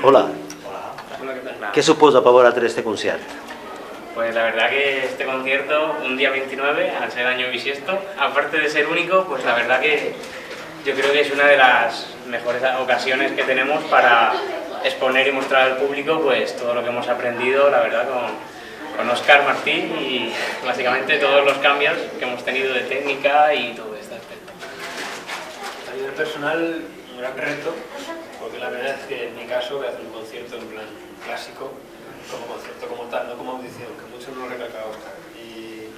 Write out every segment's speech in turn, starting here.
Hola, Hola, ¿qué tal? què suposa per vosaltres este concert? Pues la verdad que este concierto, un día 29, al ser año bisiesto, aparte de ser único, pues la verdad que yo creo que es una de las mejores ocasiones que tenemos para exponer y mostrar al público pues todo lo que hemos aprendido, la verdad, con Óscar Martín y básicamente todos los cambios que hemos tenido de técnica y todo este aspecto. A nivel personal, un gran reto, porque la verdad es que en mi caso voy a hacer un concierto en plan clásico, como concierto como tal, no como audición, que mucho no lo recalca Óscar. Y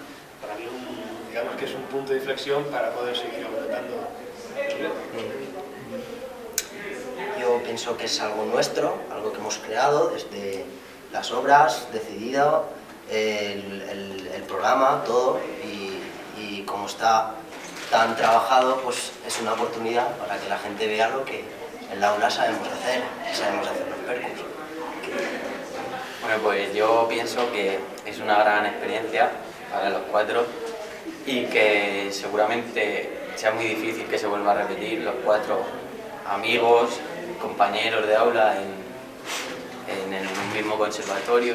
para mí digamos que es un punto de inflexión para poder seguir aumentando. Yo pienso que es algo nuestro, algo que hemos creado desde las obras, decidido, el programa, todo, y como está tan trabajado, pues es una oportunidad para que la gente vea lo que en la aula sabemos hacer los percus. Bueno, pues yo pienso que es una gran experiencia para los cuatro y que seguramente sea muy difícil que se vuelva a repetir, los cuatro amigos, compañeros de aula en un mismo conservatorio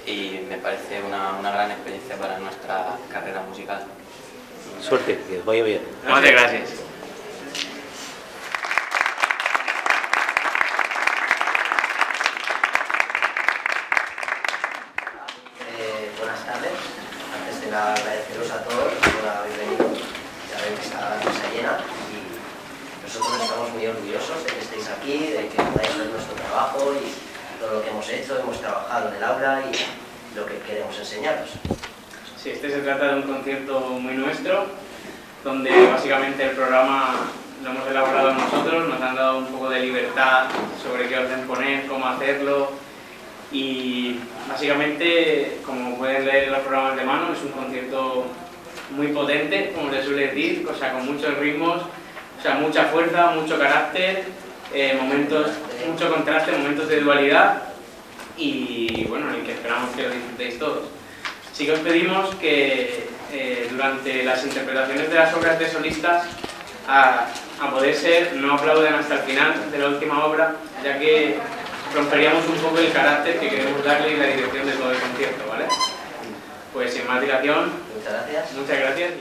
y me parece una gran experiencia para nuestra carrera musical. Suerte, que os vaya bien. Muchas gracias. Buenas tardes. Antes de nada, agradeceros a todos por haber venido. Ya ven que está la mesa llena y nosotros estamos muy orgullosos de que estéis aquí, de que podáis ver nuestro trabajo y todo lo que hemos hecho, hemos trabajado en el aula y lo que queremos enseñaros. Sí, este se trata de un concierto muy nuestro, donde básicamente el programa lo hemos elaborado nosotros, nos han dado un poco de libertad sobre qué orden poner, cómo hacerlo, y básicamente, como pueden leer en los programas de mano, es un concierto muy potente, como se suele decir, o sea, con muchos ritmos, o sea, mucha fuerza, mucho carácter, mucho contraste, momentos de dualidad, y bueno, en el que esperamos que lo disfrutéis todos. Sí que os pedimos que durante las interpretaciones de las obras de solistas, a poder ser, no aplaudan hasta el final de la última obra, ya que romperíamos un poco el carácter que queremos darle y la dirección de todo el concierto, ¿vale? Pues sin más dilación, Muchas gracias. muchas gracias.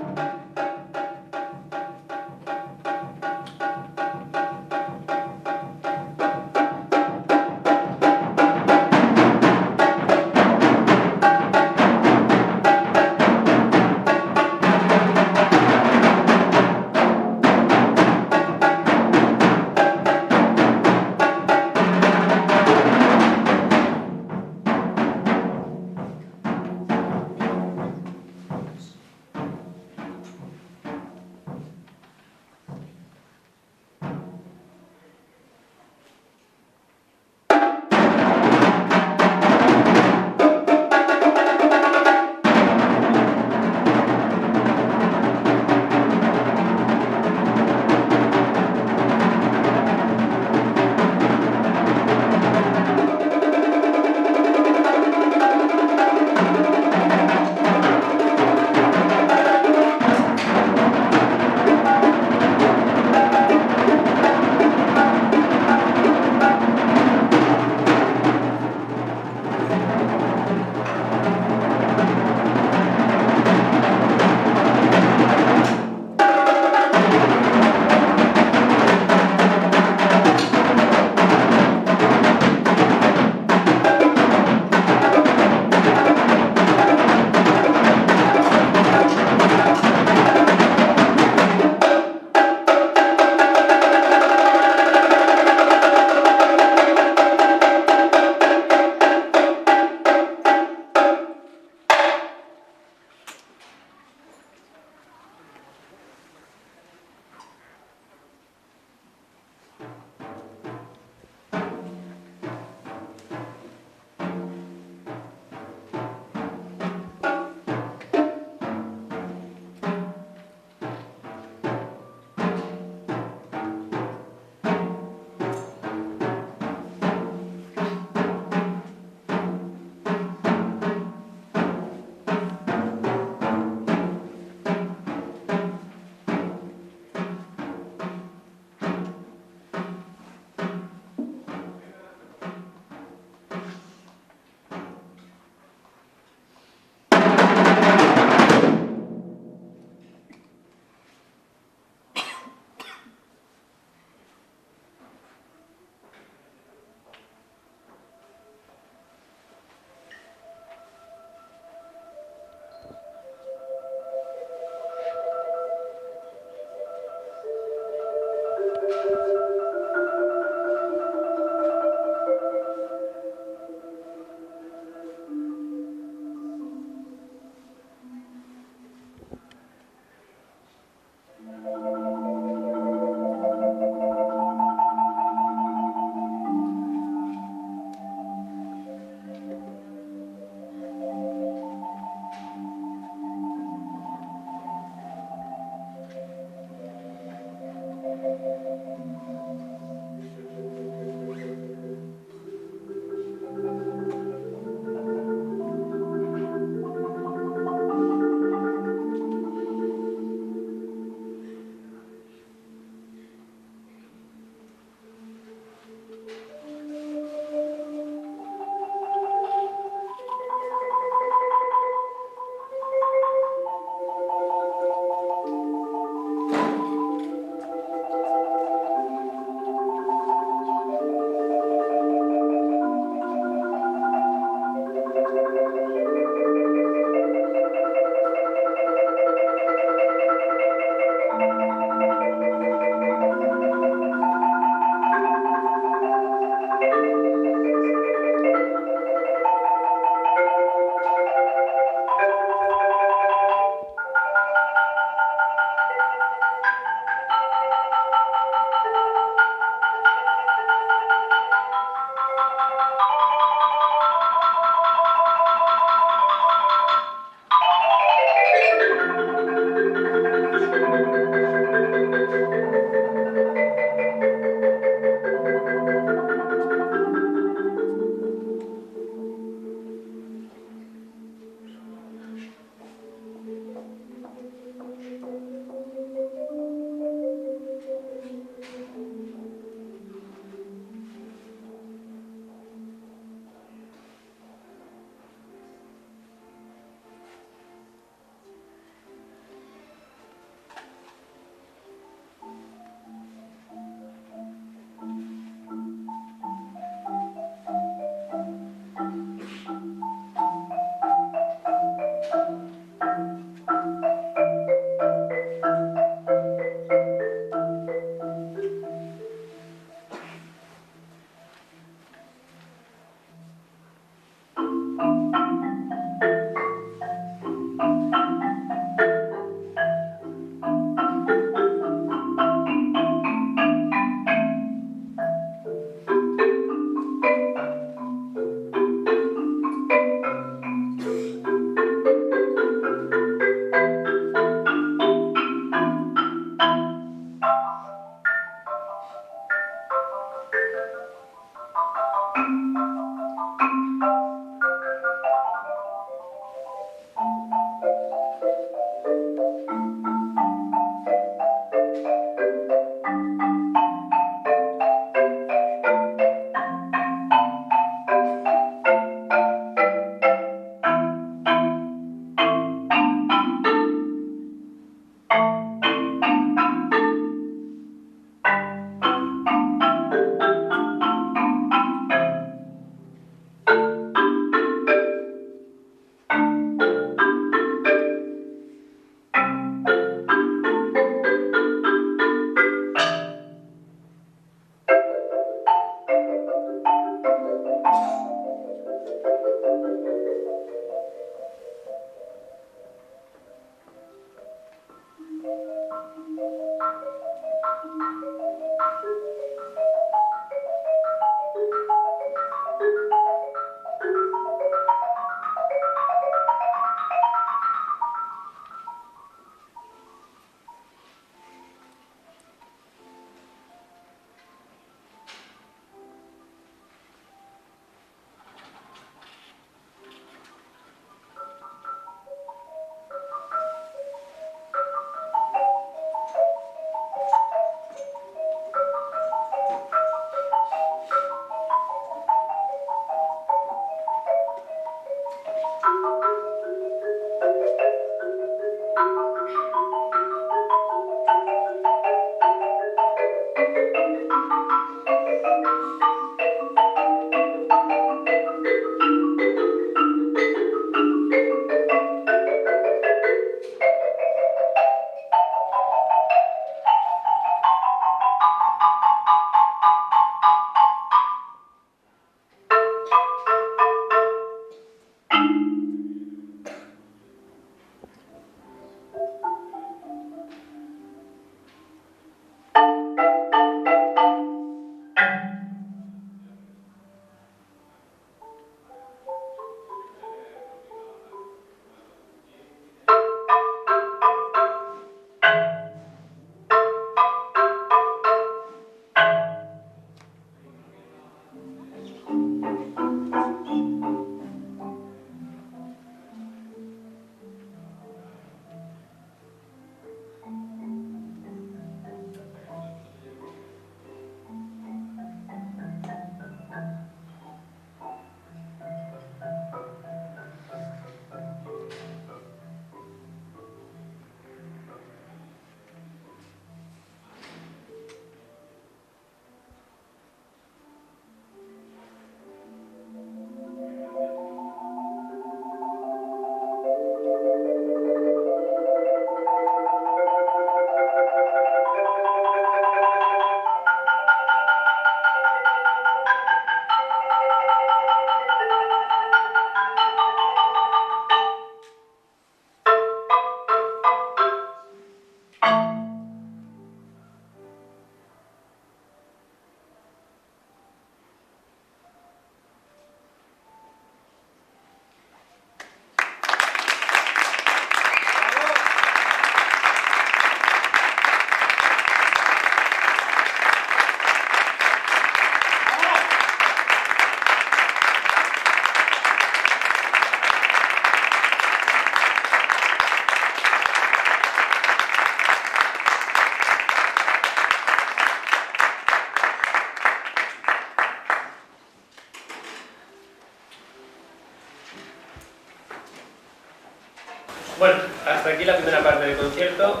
Bueno, hasta aquí la primera parte del concierto,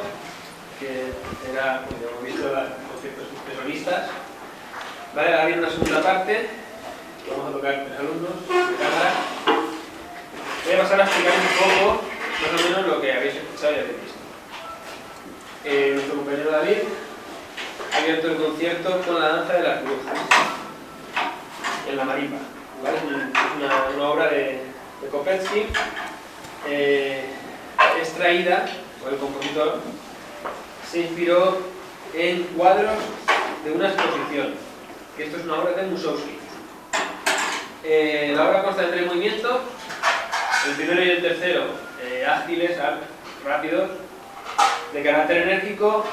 que era, como hemos visto, conciertos de solistas. Vale, ahora viene una segunda parte, que vamos a tocar 3 alumnos de cámara. Voy a pasar a explicar un poco, más o menos, lo que habéis escuchado y habéis visto. Nuestro compañero David ha abierto el concierto con la danza de las brujas, en la marimba. ¿Vale? Es una obra de Kopetzky, extraída por el compositor. Se inspiró en cuadros de una exposición, que esto es una obra de Mussorgsky. La obra consta de 3 movimientos, el primero y el tercero ágiles, rápidos, de carácter enérgico,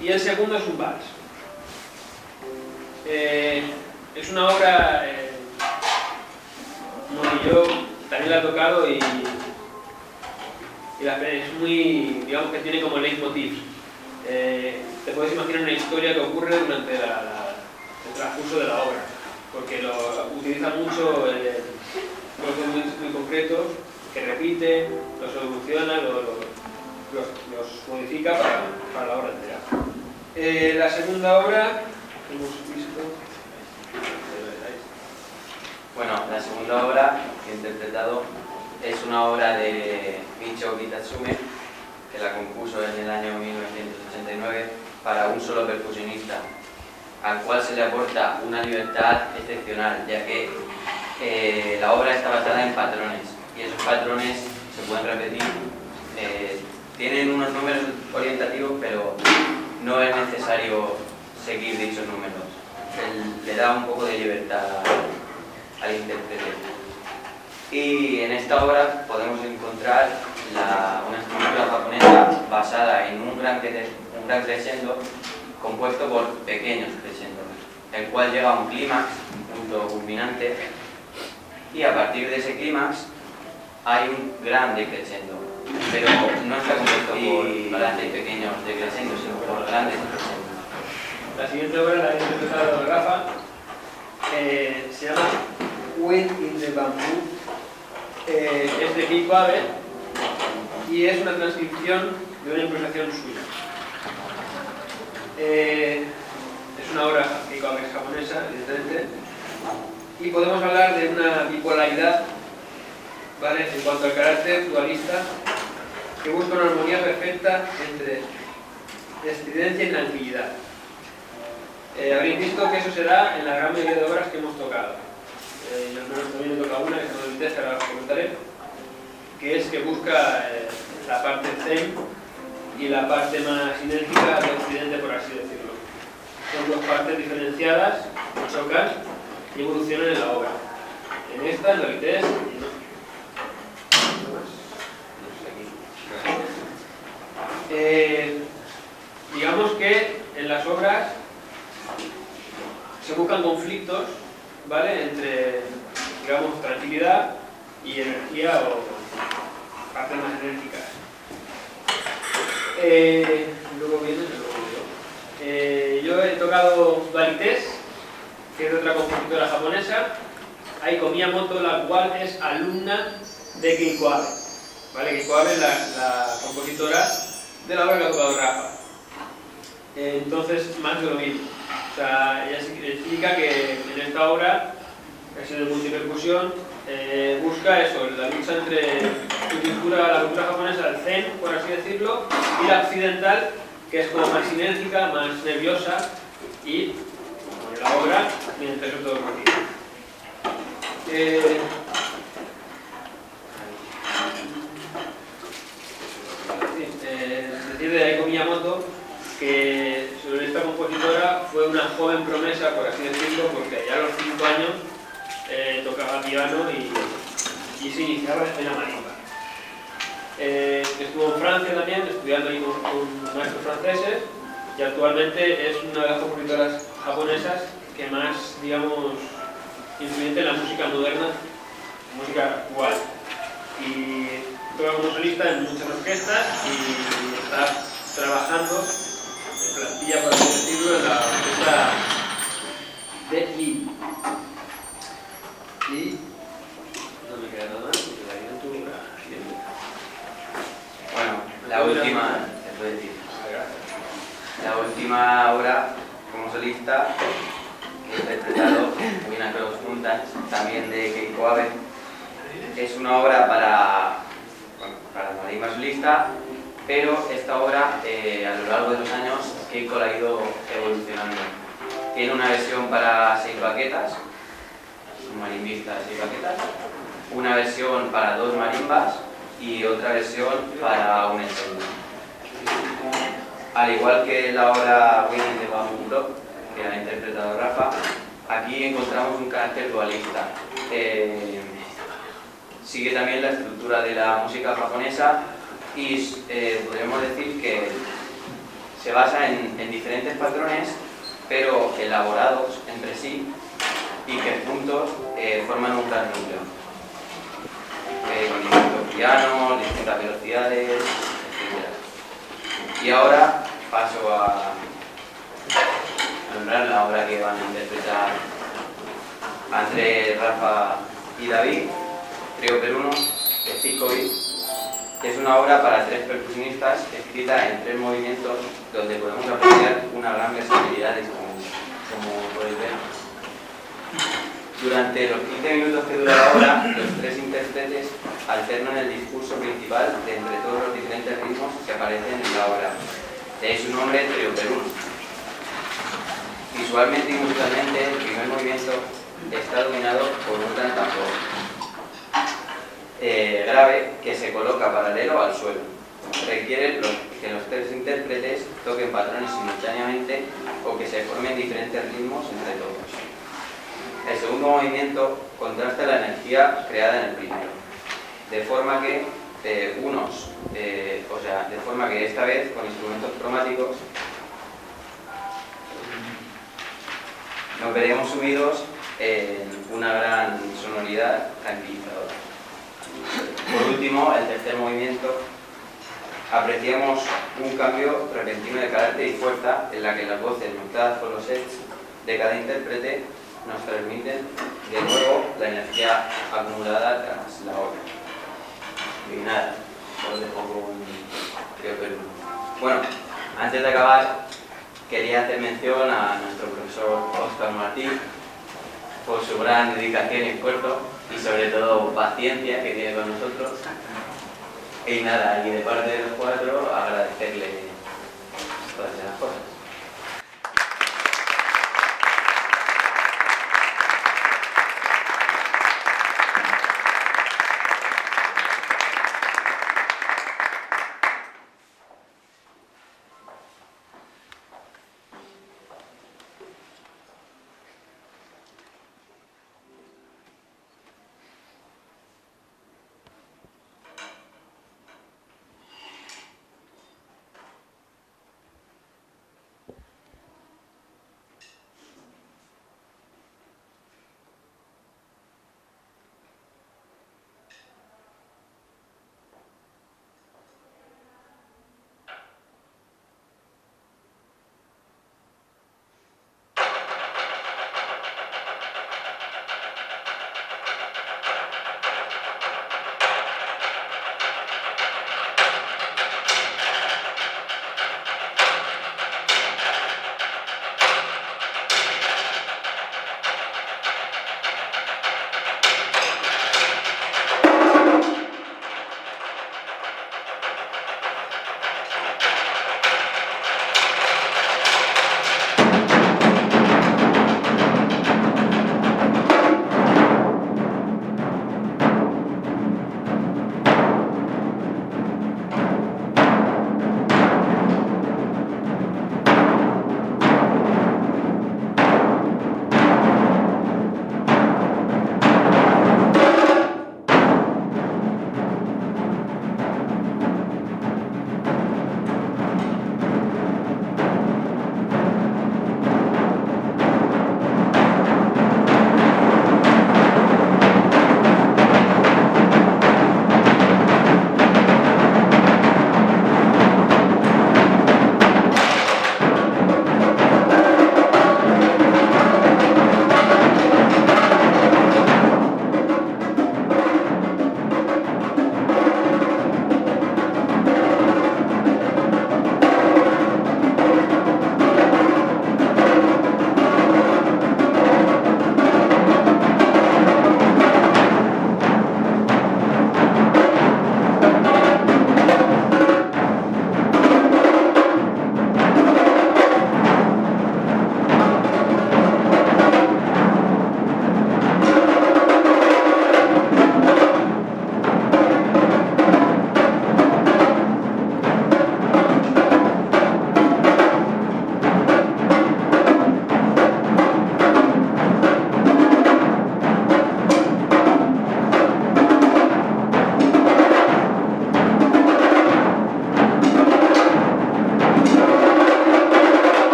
y el segundo es un vals. Es una obra que yo también la he tocado y es muy, digamos que tiene como leitmotiv. Te puedes imaginar una historia que ocurre durante el transcurso de la obra, porque utiliza mucho cosas muy concretos que repite, los evoluciona, los modifica para la obra entera. La segunda obra que hemos visto. Bueno, la segunda obra que he interpretado es una obra de Michio Kitatsume, que la compuso en el año 1989 para un solo percusionista, al cual se le aporta una libertad excepcional, ya que la obra está basada en patrones, y esos patrones se pueden repetir, tienen unos números orientativos, pero no es necesario seguir dichos números. Le da un poco de libertad al intérprete. Y en esta obra podemos encontrar una estructura japonesa basada en un gran crescendo compuesto por pequeños crescendos, el cual llega a un clímax, un punto culminante, y a partir de ese clímax hay un gran decrescendo, pero no está compuesto por grandes pequeños decrescendos, sino por grandes crescendos. La siguiente obra la ha interpretado Rafa, se llama Wind in the Bamboo, es de Keiko Abe y es una transcripción de una improvisación suya. Es una obra Keiko Abe es japonesa, evidentemente, y podemos hablar de una bipolaridad, ¿vale?, en cuanto al carácter dualista, que busca una armonía perfecta entre estridencia y tranquilidad. Habréis visto que eso se da en la gran mayoría de obras que hemos tocado. Yo también he tocado una que se llama Vitesse, que ahora os comentaré, que es que busca la parte zen y la parte más enérgica de Occidente, por así decirlo. Son dos partes diferenciadas, chocan y evolucionan en la obra. En esta, en la Vitesse, y no. Digamos que en las obras se buscan conflictos, ¿vale?, entre, digamos, tranquilidad y energía o partes más enérgicas. Luego viene yo he tocado Vitesse, que es de otra compositora japonesa, Aiko Miyamoto, la cual es alumna de Keiko Abe. ¿Vale? Keiko Abe es la compositora de la obra que ha tocado Rafa. Entonces, más de lo mismo. O sea, ella explica que en esta obra, que ha sido de multipercusión, busca eso, la lucha entre la cultura japonesa, el zen, por así decirlo, y la occidental, que es como más sinérgica, más nerviosa, y, como en la obra, mientras eso todo el motivo. Decir de Aiko Miyamoto que sobre esta compositora fue una joven promesa, por así decirlo, porque ya a los 5 años tocaba piano y se iniciaba en la marimba. Estuvo en Francia también, estudiando ahí con maestros franceses, y actualmente es una de las compositoras japonesas que más, digamos, influyente en la música moderna, música actual. Y toca como solista en muchas orquestas y está trabajando en plantilla, por así decirlo, en la orquesta de I. Y no me queda nada más, porque la identidad música que he interpretado Win Across Mountains, también de Keiko Abe. Es una obra para marimba solista, pero esta obra a lo largo de los años Keiko la ha ido evolucionando. Tiene una versión para 6 baquetas, un marimbista de 6 baquetas, una versión para 2 marimbas y otra versión para un ensemble. Al igual que la obra Winning de Bamboo Block, que ha interpretado Rafa, aquí encontramos un carácter dualista. Sigue también la estructura de la música japonesa y podríamos decir que se basa en diferentes patrones, pero elaborados entre sí y que juntos forman un gran núcleo. Con distintos pianos, distintas velocidades, etc. Y ahora paso a nombrar la obra que van a interpretar Andrés, Rafa y David, Trío Peruno, de Zicovi, que es una obra para 3 percusionistas escrita en 3 movimientos donde podemos apreciar una gran versatilidad de instrumentos, como podéis ver. Durante los 15 minutos que dura la obra, los 3 intérpretes alternan el discurso principal de entre todos los diferentes ritmos que aparecen en la obra. De ahí su nombre, Trío Peruno. Visualmente y musicalmente, el primer movimiento está dominado por un gran tambor grave que se coloca paralelo al suelo. Requiere que los 3 intérpretes toquen patrones simultáneamente o que se formen diferentes ritmos entre todos. El segundo movimiento contrasta la energía creada en el primero, de forma que esta vez con instrumentos cromáticos nos veremos sumidos en una gran sonoridad tranquilizadora. Por último, el tercer movimiento, apreciamos un cambio repentino de carácter y fuerza en la que las voces mezcladas con los sets de cada intérprete nos transmiten de nuevo la energía acumulada tras la obra. Y nada, os dejo con Trío Peruno. Bueno, antes de acabar, quería hacer mención a nuestro profesor Óscar Martí por su gran dedicación y esfuerzo y sobre todo paciencia que tiene con nosotros. Y nada, y de parte de los 4 agradecerle todas esas cosas.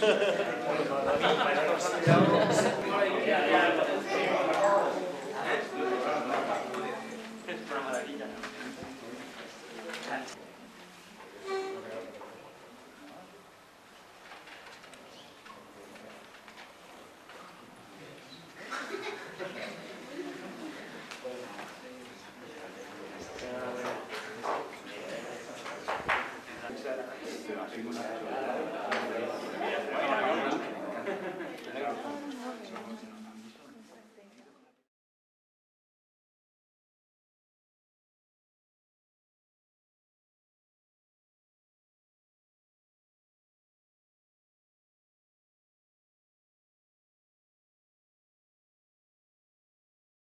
Gracias.